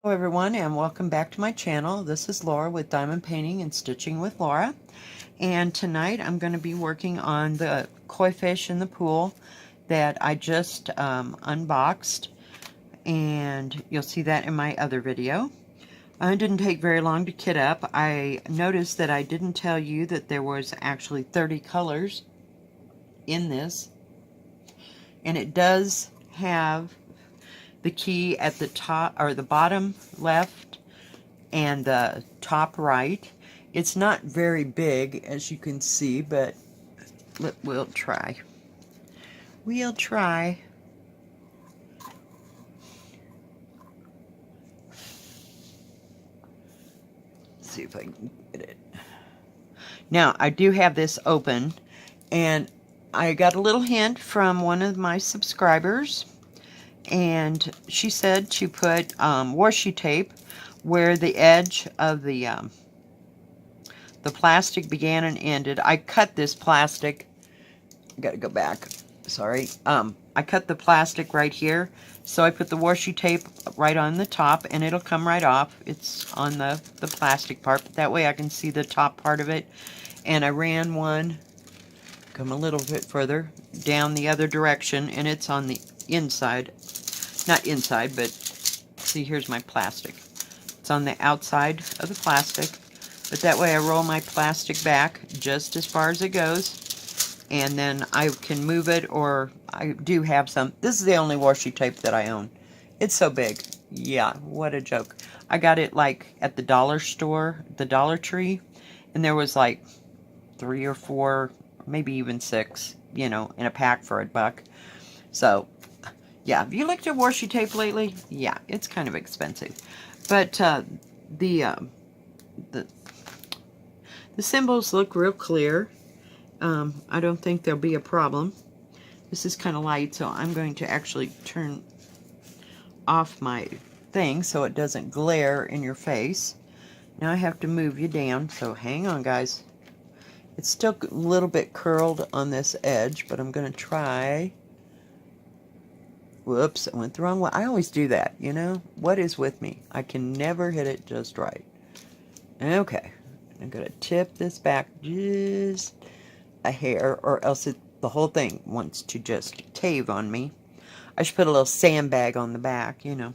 Hello everyone, and welcome back to my channel. This is Laura with Diamond Painting and Stitching with Laura, and tonight I'm going to be working on the koi fish in the pool that I just unboxed, and you'll see that in my other video. It didn't take very long to kit up. I noticed that I didn't tell you that there was actually 30 colors in this, and it does have the key at the top or the bottom left and the top right. It's not very big, as you can see, but we'll try. We'll try. Let's see if I can get it. Now, I do have this open, and I got a little hint from one of my subscribers, and she said to put washi tape where the edge of the plastic began and ended. I cut this plastic. I gotta go back. Sorry. I cut the plastic right here, so I put the washi tape right on the top, and it'll come right off. It's on the plastic part, but that way I can see the top part of it. And I ran one, come a little bit further, down the other direction, and it's on the inside. Not inside, but see, here's my plastic. It's on the outside of the plastic, but that way I roll my plastic back just as far as it goes, and then I can move it, or I do have some. This is the only washi tape that I own. It's so big. Yeah, what a joke. I got it like at the dollar store, the Dollar Tree, and there was like 3 or 4, maybe even 6, you know, in a pack for $1. So yeah, have you looked at washi tape lately? Yeah, it's kind of expensive. But the symbols look real clear. I don't think there'll be a problem. This is kind of light, so I'm going to actually turn off my thing so it doesn't glare in your face. Now I have to move you down, so hang on, guys. It's still a little bit curled on this edge, but I'm going to try. Whoops, I went the wrong way. I always do that, you know? What is with me? I can never hit it just right. Okay, I'm going to tip this back just a hair, or else the whole thing wants to just cave on me. I should put a little sandbag on the back, you know.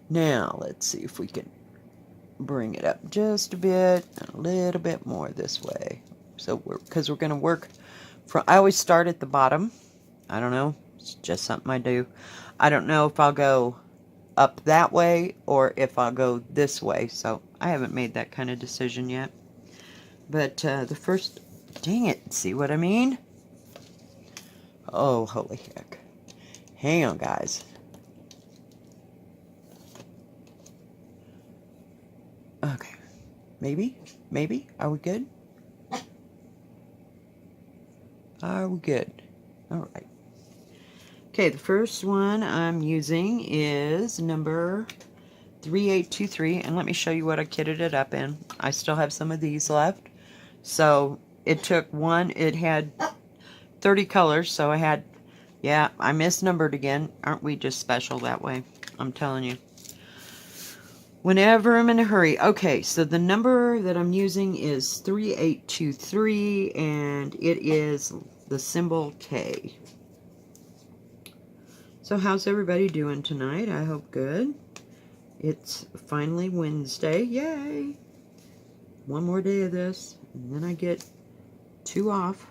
Now, let's see if we can bring it up just a bit, a little bit more this way. So, because we're going to work from, I always start at the bottom. I don't know. It's just something I do. I don't know if I'll go up that way or if I'll go this way. So I haven't made that kind of decision yet. But the first, dang it, see what I mean? Oh, holy heck. Hang on, guys. Okay. Maybe. Are we good? Are we good? All right. Okay, the first one I'm using is number 3823, and let me show you what I kitted it up in. I still have some of these left. So it took one, it had 30 colors, so I had, yeah, I misnumbered again. Aren't we just special that way? I'm telling you. Whenever I'm in a hurry. Okay, so the number that I'm using is 3823, and it is the symbol K. So how's everybody doing tonight? I hope good. It's finally Wednesday. Yay! One more day of this, and then I get 2 off.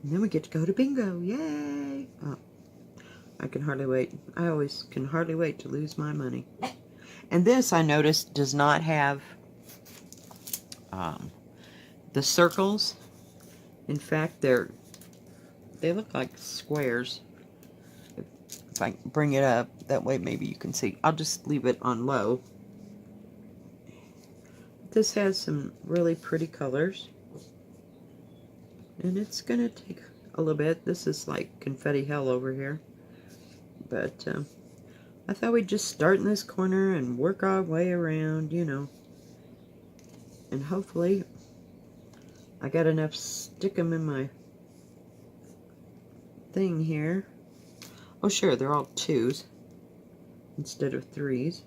And then we get to go to bingo. Yay! Oh, I can hardly wait. I always can hardly wait to lose my money. And this, I noticed, does not have the circles. In fact, they look like squares. If I bring it up, that way maybe you can see. I'll just leave it on low. This has some really pretty colors. And it's going to take a little bit. This is like confetti hell over here. But I thought we'd just start in this corner and work our way around, you know. And hopefully I got enough stick 'em in my thing here. Oh, sure, they're all 2s instead of 3s.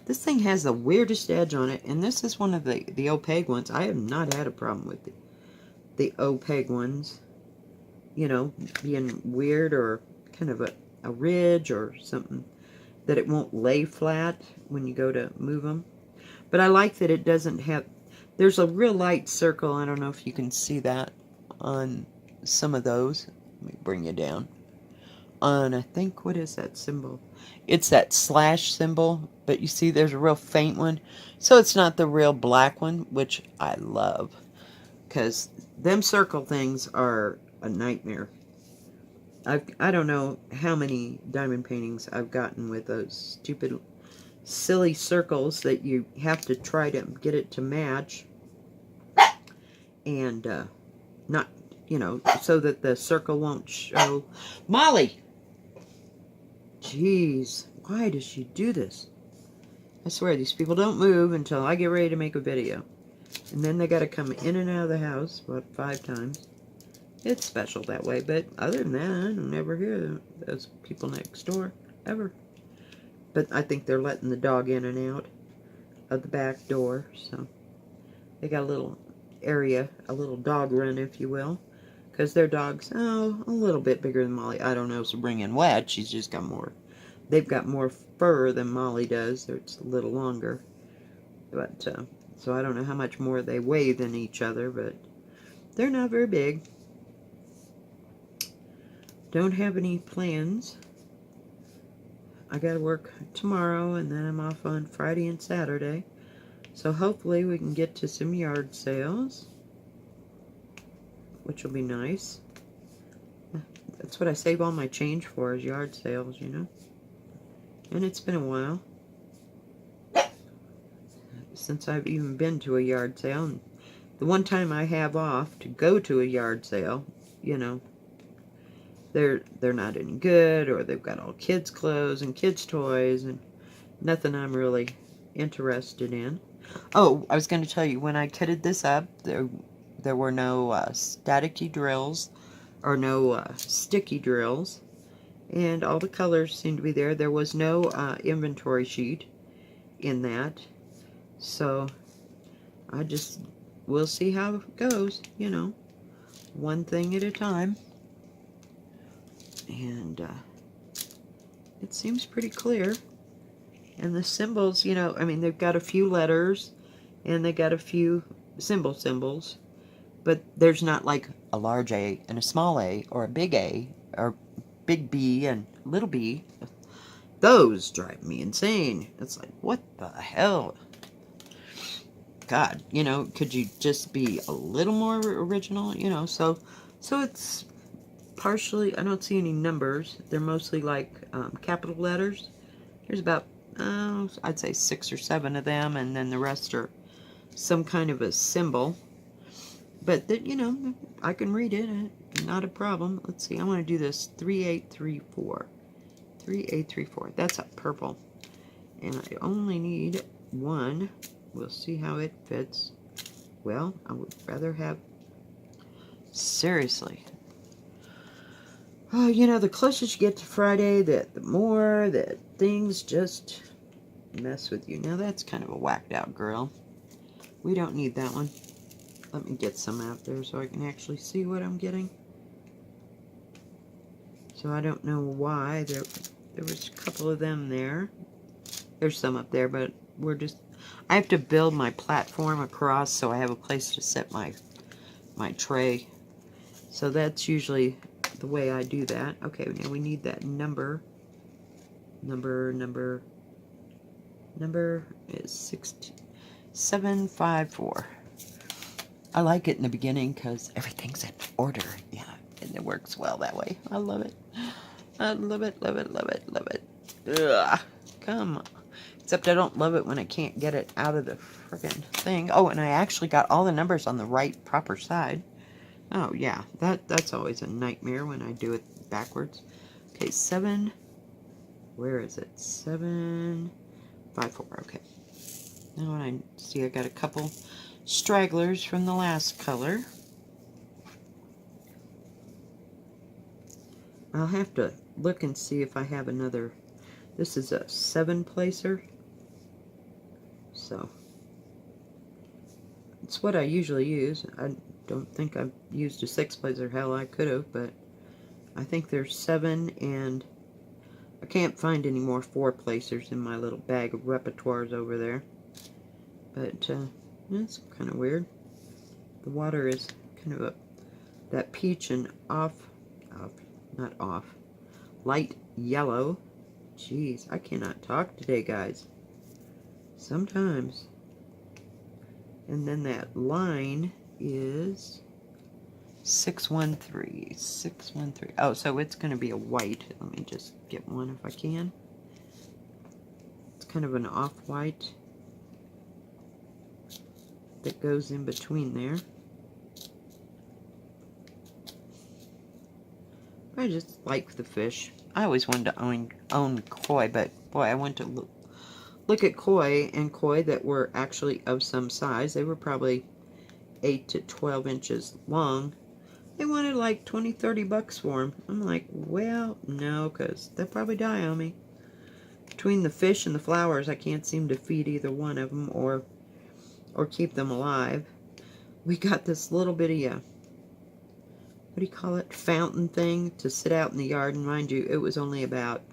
This thing has the weirdest edge on it, and this is one of the opaque ones. I have not had a problem with the opaque ones, you know, being weird or kind of a ridge or something, that it won't lay flat when you go to move them. But I like that it doesn't have, there's a real light circle. I don't know if you can see that on some of those. Let me bring you down. On, I think, what is that symbol? It's that slash symbol, but you see there's a real faint one. So it's not the real black one, which I love. Because them circle things are a nightmare. I don't know how many diamond paintings I've gotten with those stupid, silly circles that you have to try to get it to match. And not, you know, so that the circle won't show. Molly! Jeez, why does she do this? I swear, these people don't move until I get ready to make a video. And then they got to come in and out of the house, what, 5 times. It's special that way, but other than that, I don't never hear those people next door, ever. But I think they're letting the dog in and out of the back door, so they got a little area, a little dog run, if you will. Because their dog's, oh, a little bit bigger than Molly. I don't know if Spring and Wet, she's just got more. They've got more fur than Molly does. It's a little longer. But, so I don't know how much more they weigh than each other, but they're not very big. Don't have any plans. I gotta work tomorrow, and then I'm off on Friday and Saturday. So hopefully we can get to some yard sales, which will be nice. That's what I save all my change for, is yard sales, you know. And it's been a while since I've even been to a yard sale. And the one time I have off to go to a yard sale, you know, they're not any good, or they've got all kids' clothes and kids' toys and nothing I'm really interested in. Oh, I was going to tell you, when I kitted this up, there were no staticky drills or no sticky drills, and all the colors seem to be there. There was no inventory sheet in that, so we'll see how it goes, you know, one thing at a time. And it seems pretty clear. And the symbols, you know, I mean, they've got a few letters and they got a few symbols, but there's not like a large A and a small A, or a big A or big B and little b. Those drive me insane. It's like, what the hell? God, you know, could you just be a little more original, you know? So it's partially, I don't see any numbers. They're mostly like capital letters. There's about, I'd say 6 or 7 of them, and then the rest are some kind of a symbol. But, that, you know, I can read it, not a problem. Let's see, I want to do this 3834. 3834, that's a purple. And I only need one. We'll see how it fits. Well, I would rather have, seriously. Oh, you know, the closer you get to Friday, the more that things just mess with you. Now that's kind of a whacked out girl. We don't need that one. Let me get some out there so I can actually see what I'm getting. So I don't know why. There was a couple of them there. There's some up there, but we're just, I have to build my platform across so I have a place to set my tray. So that's usually the way I do that. Okay, now we need that number. Number is 754. I like it in the beginning because everything's in order. Yeah, and it works well that way. I love it. I love it, love it, love it, love it. Ugh, come on. Except I don't love it when I can't get it out of the friggin' thing. Oh, and I actually got all the numbers on the right proper side. Oh, yeah, that's always a nightmare when I do it backwards. Okay, 7, where is it? 754, okay. Now I see I got a couple stragglers from the last color. I'll have to look and see if I have another. This is a 7 placer. So it's what I usually use. I don't think I've used a 6-placer. Hell, I could have, but I think there's 7, and I can't find any more 4-placers in my little bag of repertoires over there. But that's kind of weird. The water is kind of that peach and not off, light yellow. Jeez, I cannot talk today, guys. Sometimes. And then that line is 613. 613. Oh, so it's going to be a white. Let me just get one if I can. It's kind of an off-white that goes in between there. I just like the fish. I always wanted to own koi, but boy, I went to look at koi, and koi that were actually of some size. They were probably 8 to 12 inches long. They wanted like 20, 30 bucks for them. I'm like, well, no, because they'll probably die on me. Between the fish and the flowers, I can't seem to feed either one of them or keep them alive. We got this little bitty, what do you call it, fountain thing to sit out in the yard. And mind you, it was only about,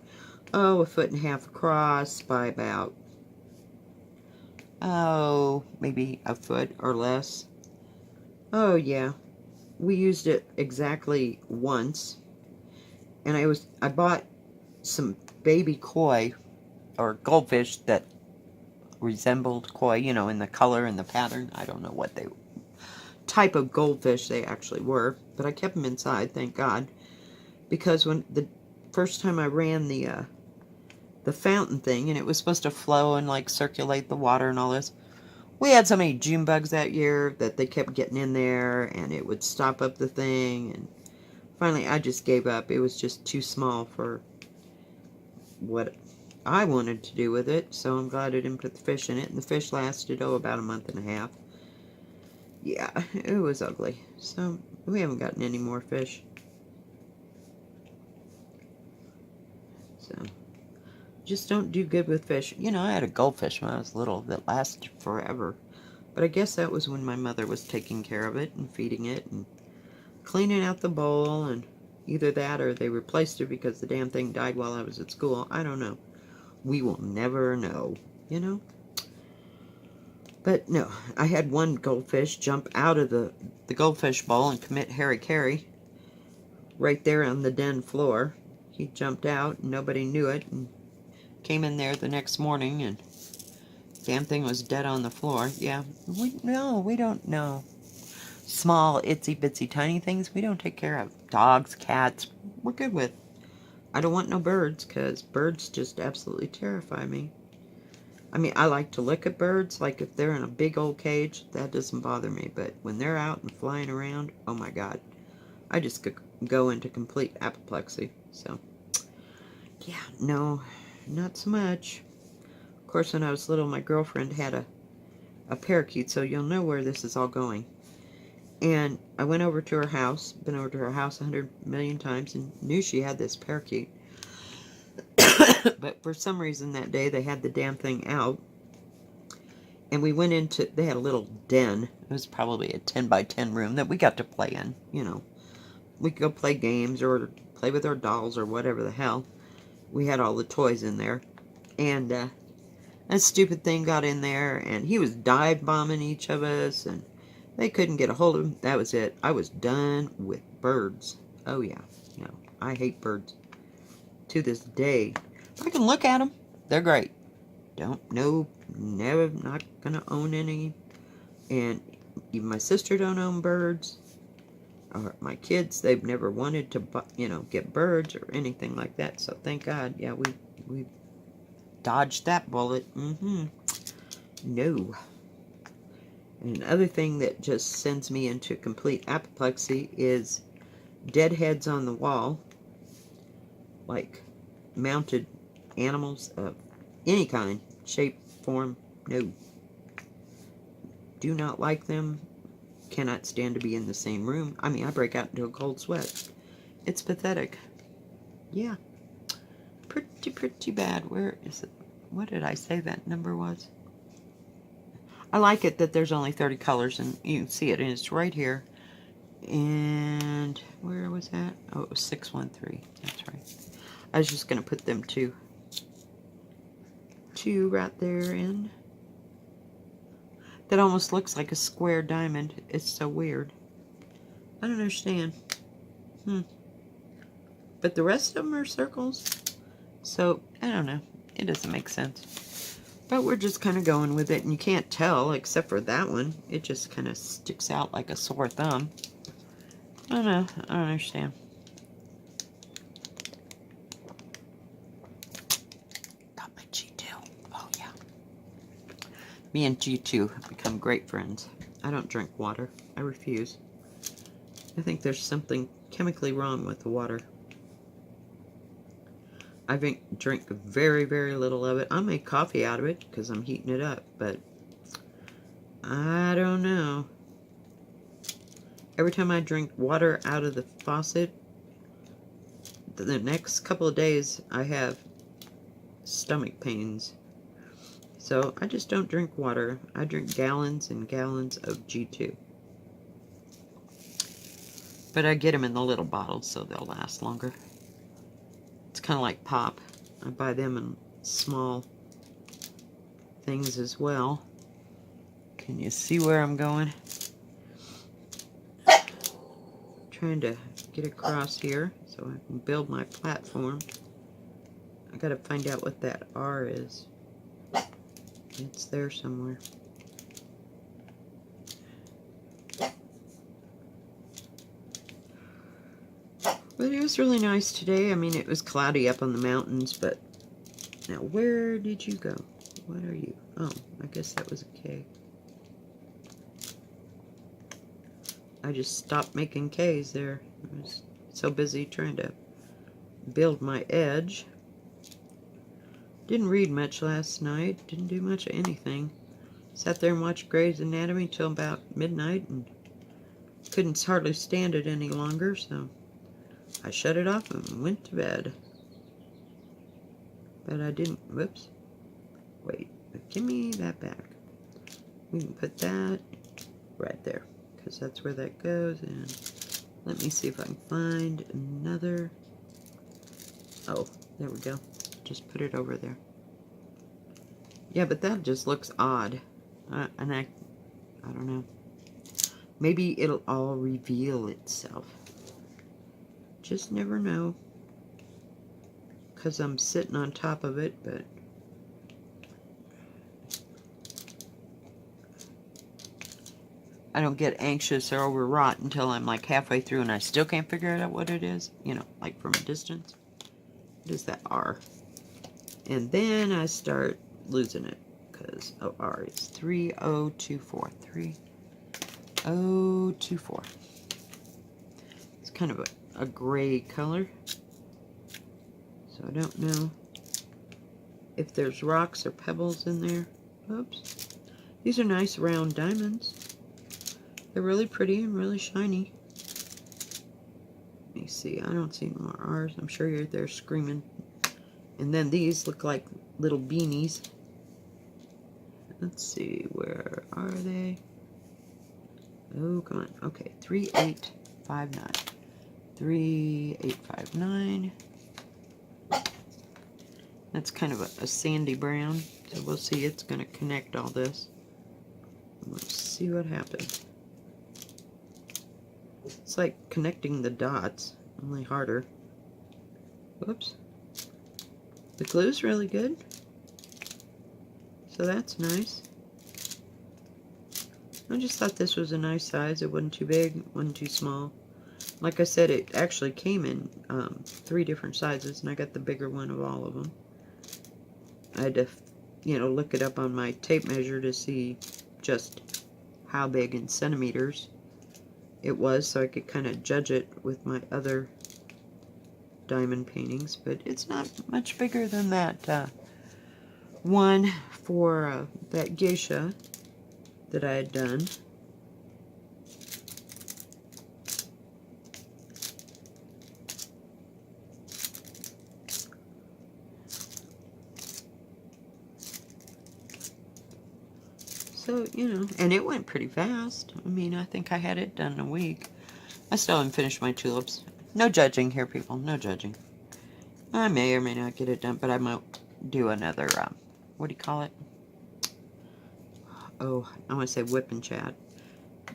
1.5 feet across by about, maybe a foot or less. Oh, yeah. We used it exactly once. And I bought some baby koi, or goldfish that resembled koi, you know, in the color and the pattern. I don't know what type of goldfish they actually were, but I kept them inside, thank God, because when the first time I ran the fountain thing, and it was supposed to flow and like circulate the water and all this, we had so many June bugs that year that they kept getting in there, and it would stop up the thing, and finally I just gave up. It was just too small for what I wanted to do with it, so I'm glad I didn't put the fish in it, and the fish lasted, about 1.5 months. Yeah, it was ugly. So, we haven't gotten any more fish. So, just don't do good with fish. You know, I had a goldfish when I was little that lasted forever. But I guess that was when my mother was taking care of it and feeding it and cleaning out the bowl, and either that or they replaced her because the damn thing died while I was at school. I don't know. We will never know, you know? But no, I had one goldfish jump out of the goldfish bowl and commit hara-kiri right there on the den floor. He jumped out, and nobody knew it, and came in there the next morning, and damn thing was dead on the floor. Yeah, we don't know. Small, itsy bitsy tiny things we don't take care of. Dogs, cats, we're good with. I don't want no birds, because birds just absolutely terrify me. I mean, I like to look at birds, like if they're in a big old cage, that doesn't bother me. But when they're out and flying around, oh my God. I just go into complete apoplexy. So, yeah, no, not so much. Of course, when I was little, my girlfriend had a parakeet, so you'll know where this is all going. And I went over to her house, been over to her house 100 million times, and knew she had this parakeet. But for some reason that day, they had the damn thing out. And we went into, they had a little den. It was probably a 10 by 10 room that we got to play in, you know. We could go play games or play with our dolls or whatever the hell. We had all the toys in there. And that stupid thing got in there, and he was dive bombing each of us, and they couldn't get a hold of him. That was it. I was done with birds. Oh yeah, no, I hate birds. To this day, I can look at them. They're great. Never, not gonna own any. And even my sister don't own birds. Or my kids, they've never wanted to, you know, get birds or anything like that. So thank God, yeah, we dodged that bullet. No. And another thing that just sends me into complete apoplexy is dead heads on the wall, like mounted animals of any kind, shape, form. No. Do not like them. Cannot stand to be in the same room. I mean, I break out into a cold sweat. It's pathetic. Yeah. Pretty bad. Where is it? What did I say that number was? I like it that there's only 30 colors, and you can see it, and it's right here. And where was that? Oh, it was 613. That's right. I was just going to put them two right there in. That almost looks like a square diamond. It's so weird. I don't understand. But the rest of them are circles. So, I don't know. It doesn't make sense. But we're just kind of going with it. And you can't tell, except for that one. It just kind of sticks out like a sore thumb. I don't know. I don't understand. Got my G2. Oh, yeah. Me and G2 have become great friends. I don't drink water. I refuse. I think there's something chemically wrong with the water. I drink very, very little of it. I make coffee out of it because I'm heating it up, but I don't know. Every time I drink water out of the faucet, the next couple of days I have stomach pains. So I just don't drink water. I drink gallons and gallons of G2. But I get them in the little bottles so they'll last longer. It's kind of like pop. I buy them in small things as well. Can you see where I'm going? Trying to get across here so I can build my platform. I gotta find out what that R is. It's there somewhere. But it was really nice today. I mean, it was cloudy up on the mountains, but now where did you go? What are you? Oh, I guess that was a K. I just stopped making Ks there. I was so busy trying to build my edge. Didn't read much last night. Didn't do much of anything. Sat there and watched Grey's Anatomy till about midnight and couldn't hardly stand it any longer, so I shut it off and went to bed. But I didn't, whoops. Wait, give me that back. We can put that right there, because that's where that goes. And let me see if I can find another. Oh, there we go. Just put it over there. Yeah, but that just looks odd. And I don't know. Maybe it'll all reveal itself. Just never know. Because I'm sitting on top of it, but I don't get anxious or overwrought until I'm like halfway through and I still can't figure out what it is. You know, like from a distance. What is that R? And then I start losing it. Because, oh, R is 3024. 3024. It's kind of a gray color. So I don't know if there's rocks or pebbles in there. Oops. These are nice round diamonds. They're really pretty and really shiny. Let me see. I don't see more R's. I'm sure you're there screaming. And then these look like little beanies. Let's see. Where are they? Oh, come on. Okay. 3859. 3859. That's kind of a sandy brown. So we'll see. It's going to connect all this. We'll see what happens. It's like connecting the dots, only harder. Whoops. The glue's really good. So that's nice. I just thought this was a nice size. It wasn't too big, wasn't too small. Like I said, it actually came in 3 different sizes, and I got the bigger one of all of them. I had to, you know, look it up on my tape measure to see just how big in centimeters it was, so I could kind of judge it with my other diamond paintings. But it's not much bigger than that one for that geisha that I had done. So, you know, and it went pretty fast. I mean, I think I had it done in a week. I still haven't finished my tulips. No judging here, people. No judging. I may or may not get it done, but I might do another, what do you call it? Oh, I want to say whip and chat.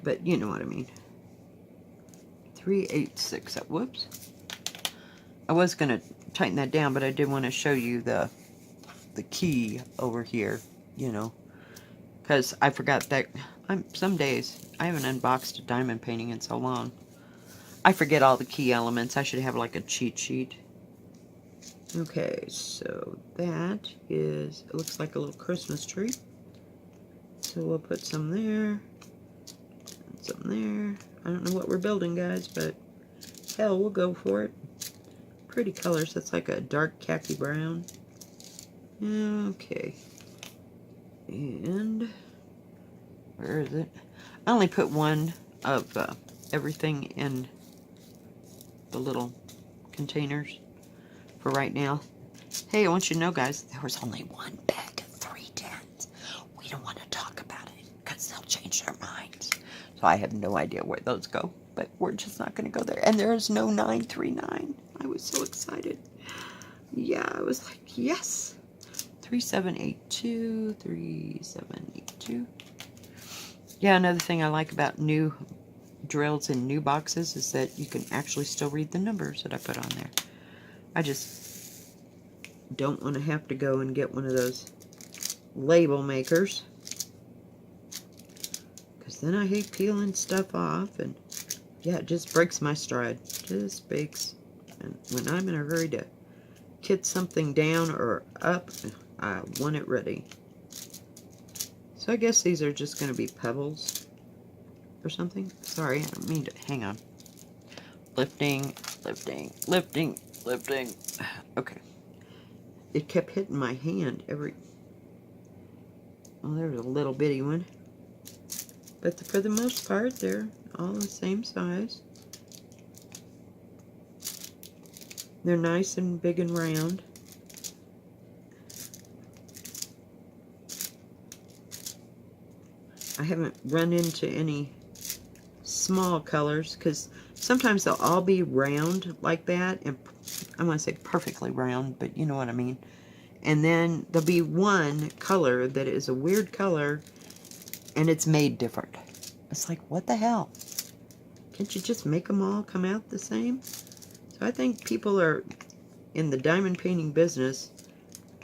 But you know what I mean. 386. Whoops. I was going to tighten that down, but I did want to show you the key over here, you know. Because I forgot that some days I haven't unboxed a diamond painting in so long. I forget all the key elements. I should have like a cheat sheet. Okay, so that is, it looks like a little Christmas tree. So we'll put some there, and some there. I don't know what we're building, guys, but hell, we'll go for it. Pretty colors. That's like a dark khaki brown. Okay. And where is it? I only put one of everything in the little containers for right now. Hey, I want you to know, guys, there was only one bag of 310s. We don't want to talk about it because they'll change their minds. So I have no idea where those go, but we're just not going to go there. And there is no 939. I was so excited. Yeah, I was like, yes. 3782, 3782. Yeah, another thing I like about new drills in new boxes is that you can actually still read the numbers that I put on there. I just don't want to have to go and get one of those label makers, because then I hate peeling stuff off, and yeah, it just breaks my stride. Just breaks. And when I'm in a hurry to kit something down or up, I want it ready. So I guess these are just going to be pebbles or something. Sorry, I don't mean to. Hang on. Lifting, lifting, lifting, lifting. Okay. It kept hitting my hand every... Well, there's a little bitty one. But for the most part, they're all the same size. They're nice and big and round. I haven't run into any small colors, because sometimes they'll all be round like that, and I want to say perfectly round, but you know what I mean. And then there'll be one color that is a weird color, and it's made different. It's like, what the hell? Can't you just make them all come out the same? So I think people are in the diamond painting business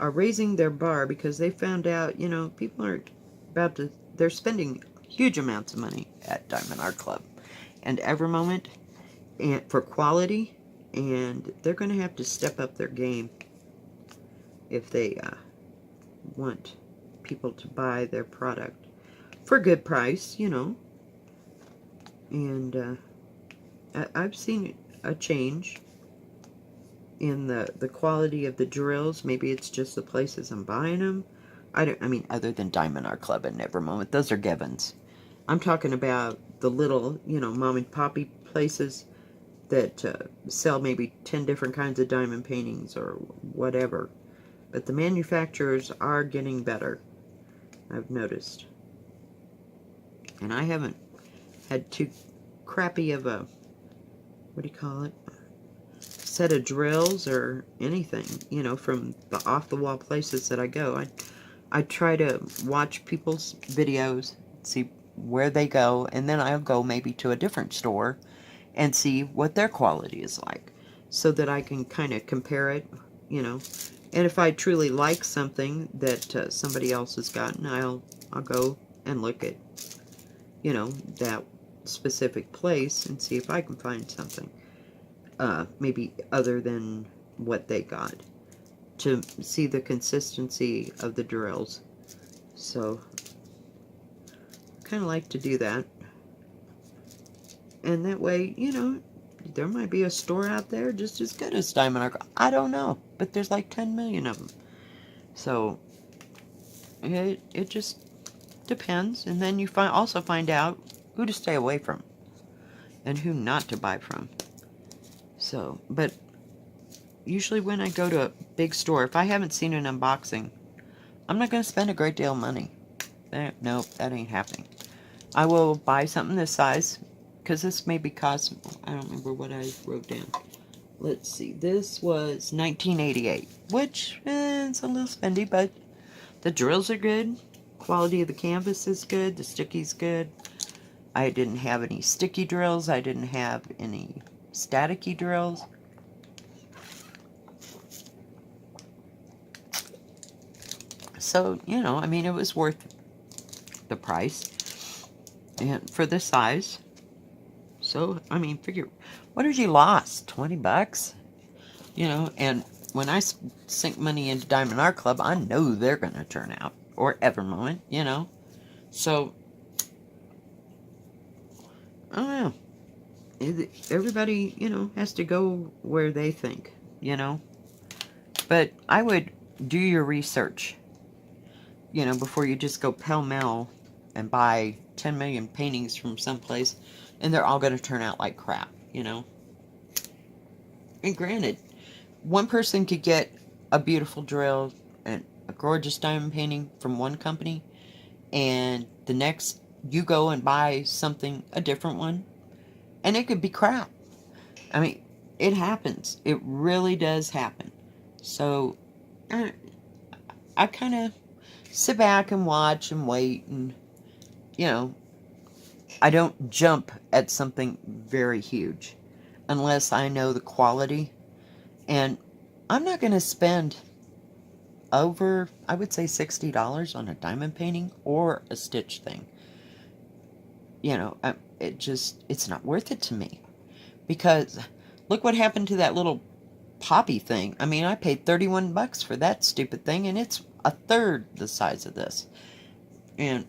are raising their bar, because they found out, you know, people are about to, they're spending huge amounts of money at Diamond Art Club and Every Moment and for quality, and they're going to have to step up their game if they want people to buy their product for a good price, you know. And I've seen a change in the quality of the drills. Maybe it's just the places I'm buying them. I mean, other than Diamond Art Club and Every Moment, those are givens. I'm talking about the little, you know, mom and poppy places that sell maybe 10 different kinds of diamond paintings or whatever. But the manufacturers are getting better, I've noticed. And I haven't had too crappy of a, what do you call it, set of drills or anything, you know, from the off-the-wall places that I go. I try to watch people's videos, see where they go, and then I'll go maybe to a different store and see what their quality is like, so that I can kind of compare it, you know. And if I truly like something that somebody else has gotten, I'll go and look at, you know, that specific place and see if I can find something, maybe other than what they got, to see the consistency of the drills. So I kind of like to do that. And that way, you know, there might be a store out there just as good as Diamond Art. I don't know, but there's like 10 million of them. So it just depends. And then you also find out who to stay away from and who not to buy from. So, but usually when I go to a big store, if I haven't seen an unboxing, I'm not going to spend a great deal of money. Nope, that ain't happening. I will buy something this size, because this may be cost, I don't remember what I wrote down. Let's see, this was 1988, which is a little spendy, but the drills are good. Quality of the canvas is good. The sticky's good. I didn't have any sticky drills. I didn't have any staticky drills. So, you know, I mean, it was worth the price and for the size. So, I mean, figure, what have you lost? 20 bucks? You know, and when I sink money into Diamond Art Club, I know they're going to turn out. Or Evermoment, you know. So, I don't know. Everybody, you know, has to go where they think, you know. But I would do your research, you know, before you just go pell-mell and buy 10 million paintings from someplace, and they're all going to turn out like crap, you know. And granted, one person could get a beautiful drill and a gorgeous diamond painting from one company, and the next you go and buy something, a different one, and it could be crap. I mean, it happens. It really does happen. So, I kind of sit back and watch and wait, and, you know, I don't jump at something very huge unless I know the quality. And I'm not going to spend over, I would say, $60 on a diamond painting or a stitch thing. You know, it's not worth it to me. Because look what happened to that little poppy thing. I mean, I paid 31 bucks for that stupid thing, and it's a third the size of this. And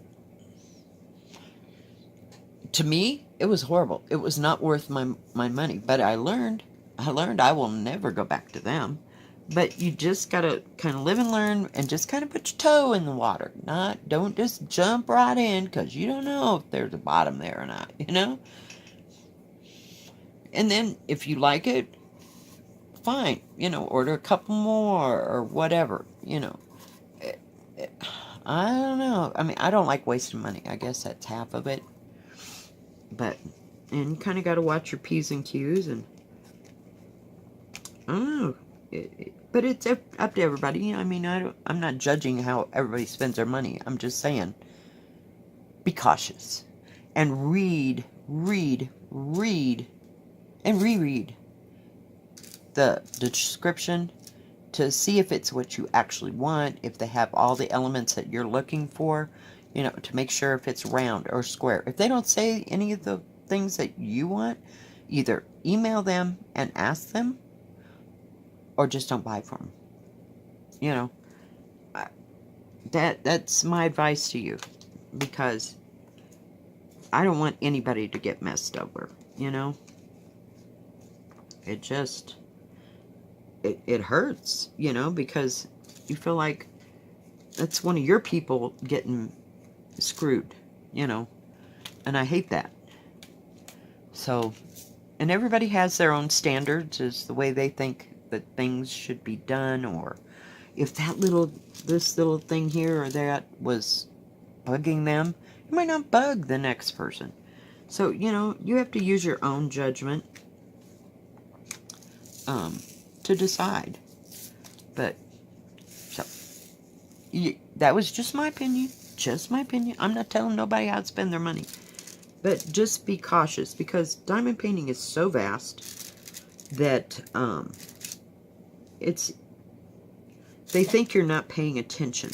to me, it was horrible. It was not worth my money. But I learned I will never go back to them. But you just gotta kind of live and learn, and just kind of put your toe in the water. Don't just jump right in, because you don't know if there's a bottom there or not, you know? And then if you like it, fine, you know, order a couple more or whatever, you know. I don't know. I mean, I don't like wasting money. I guess that's half of it. But, and you kind of got to watch your P's and Q's, and I don't know. But it's up to everybody. I mean, I'm not judging how everybody spends their money. I'm just saying, be cautious. And read, and reread the description to see if it's what you actually want, if they have all the elements that you're looking for, you know, to make sure if it's round or square. If they don't say any of the things that you want, either email them and ask them, or just don't buy from them. You know, that's my advice to you, because I don't want anybody to get messed over, you know. It just, it hurts, you know, because you feel like that's one of your people getting screwed, you know, and I hate that. So, and everybody has their own standards as the way they think that things should be done, or if this little thing here or that was bugging them, it might not bug the next person. So, you know, you have to use your own judgment to decide. But, so, that was just my opinion. Just my opinion. I'm not telling nobody how to spend their money. But just be cautious, because diamond painting is so vast that they think you're not paying attention.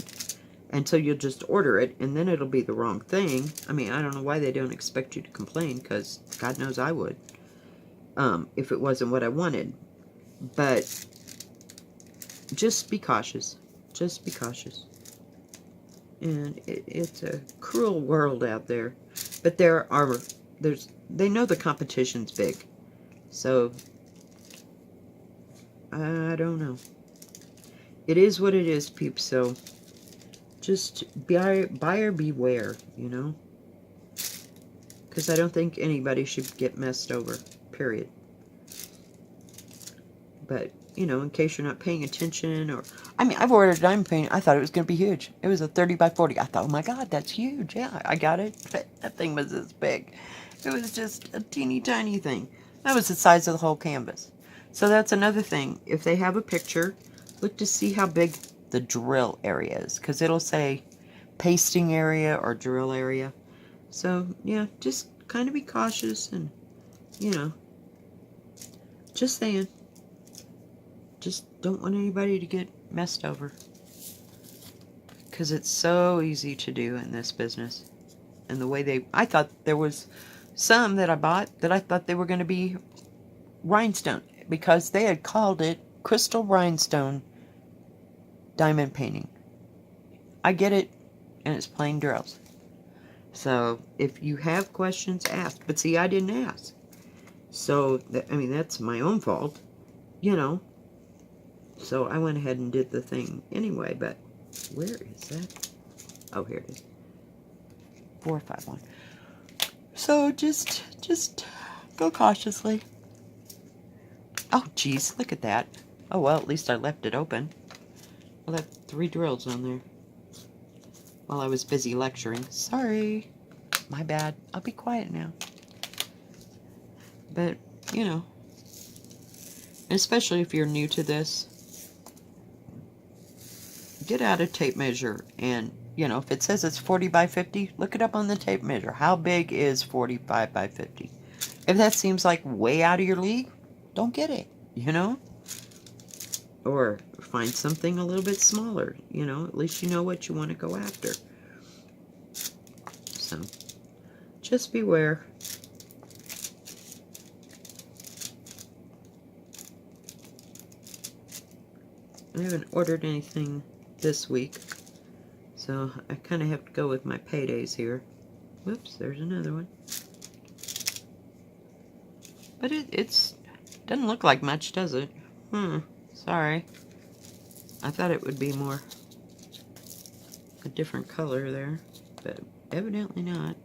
And so you'll just order it, and then it'll be the wrong thing. I mean, I don't know why they don't expect you to complain, because God knows I would, if it wasn't what I wanted. But just be cautious. Just be cautious. And it's a cruel world out there. But they know the competition's big. So, I don't know. It is what it is, peeps, so just buyer beware, you know? Because I don't think anybody should get messed over, period. But, you know, in case you're not paying attention, or, I mean, I've ordered a diamond painting. I thought it was going to be huge. It was a 30 by 40. I thought, oh my God, that's huge. Yeah, I got it. But that thing was this big. It was just a teeny tiny thing. That was the size of the whole canvas. So that's another thing. If they have a picture, look to see how big the drill area is, because it'll say pasting area or drill area. So, yeah, just kind of be cautious and, you know, just saying. Just don't want anybody to get messed over. Because it's so easy to do in this business. And the way I thought there was some that I bought that I thought they were going to be rhinestone. Because they had called it crystal rhinestone diamond painting. I get it, and it's plain drills. So, if you have questions, ask. But see, I didn't ask. So, I mean, that's my own fault, you know. So, I went ahead and did the thing anyway, but where is that? Oh, here it is. 451. So, just go cautiously. Oh, geez, look at that. Oh, well, at least I left it open. I left 3 drills on there while I was busy lecturing. Sorry. My bad. I'll be quiet now. But, you know, especially if you're new to this, get out a tape measure and, you know, if it says it's 40 by 50, look it up on the tape measure. How big is 45 by 50? If that seems like way out of your league, don't get it, you know? Or find something a little bit smaller, you know? At least you know what you want to go after. So, just beware. I haven't ordered anything this week, so I kind of have to go with my paydays here. Whoops, there's another one. But it's doesn't look like much, does it? Sorry. I thought it would be more a different color there, but evidently not.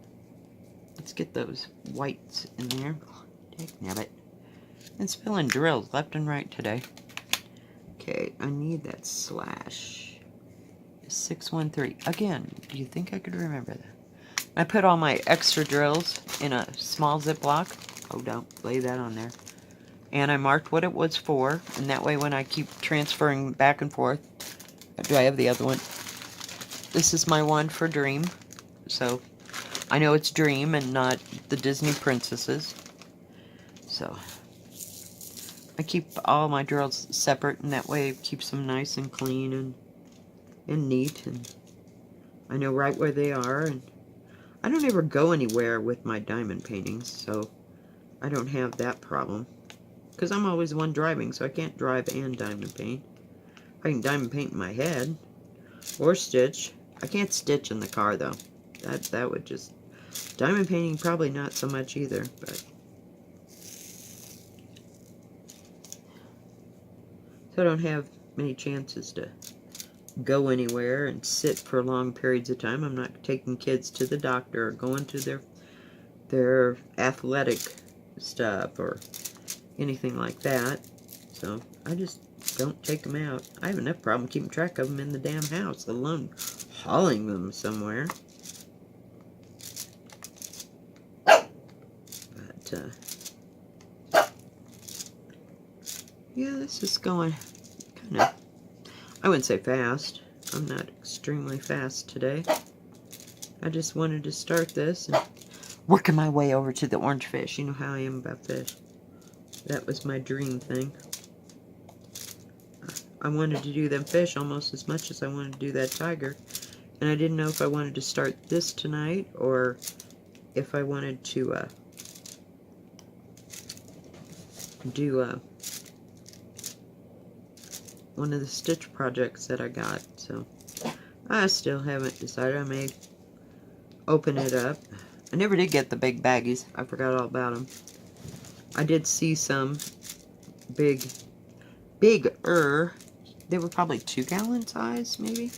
Let's get those whites in there. Dagnabbit. And spilling drills left and right today. Okay, I need that slash. 613. Again, do you think I could remember that? I put all my extra drills in a small Ziploc. Oh, don't lay that on there. And I marked what it was for, and that way when I keep transferring back and forth, do I have the other one? This is my one for Dream, so I know it's Dream and not the Disney princesses. So I keep all my drills separate, and that way it keeps them nice and clean and neat, and I know right where they are. And I don't ever go anywhere with my diamond paintings, so I don't have that problem. Because I'm always the one driving, so I can't drive and diamond paint. I can diamond paint in my head, or stitch. I can't stitch in the car, though. That would just... Diamond painting, probably not so much either, but... So I don't have many chances to go anywhere and sit for long periods of time. I'm not taking kids to the doctor or going to their athletic stuff or anything like that. So I just don't take them out. I have enough problem keeping track of them in the damn house, let alone hauling them somewhere. But yeah, this is going kind of, I wouldn't say fast. I'm not extremely fast today. I just wanted to start this and working my way over to the orange fish. You know how I am about fish. That was my dream thing. I wanted to do them fish almost as much as I wanted to do that tiger. And I didn't know if I wanted to start this tonight or if I wanted to do one of the stitch projects that I got. So I still haven't decided. I may open it up. I never did get the big baggies. I forgot all about them. I did see some bigger. They were probably 2-gallon size, maybe,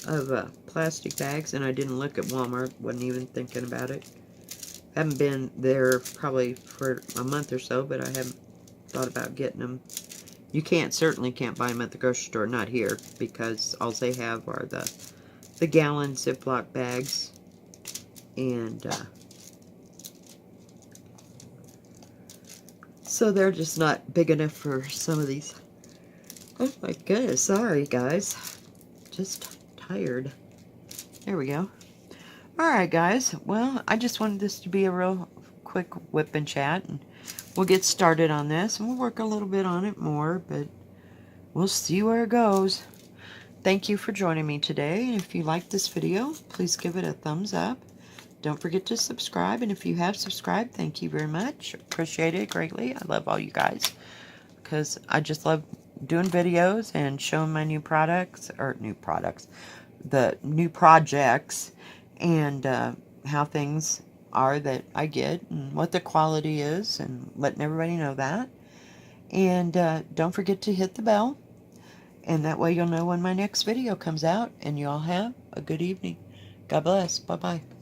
of plastic bags, and I didn't look at Walmart. Wasn't even thinking about it. Haven't been there probably for a month or so, but I haven't thought about getting them You certainly can't buy them at the grocery store, not here, because all they have are the gallon Ziploc bags. And so they're just not big enough for some of these. Oh my goodness, sorry guys. Just tired. There we go. Alright guys, well, I just wanted this to be a real quick whip and chat, and we'll get started on this, and we'll work a little bit on it more, but we'll see where it goes. Thank you for joining me today, and if you liked this video, please give it a thumbs up. Don't forget to subscribe, and if you have subscribed, thank you very much. Appreciate it greatly. I love all you guys, because I just love doing videos and showing my new products, the new projects, and how things are that I get, and what the quality is, and letting everybody know that. And don't forget to hit the bell, and that way you'll know when my next video comes out, and you all have a good evening. God bless. Bye-bye.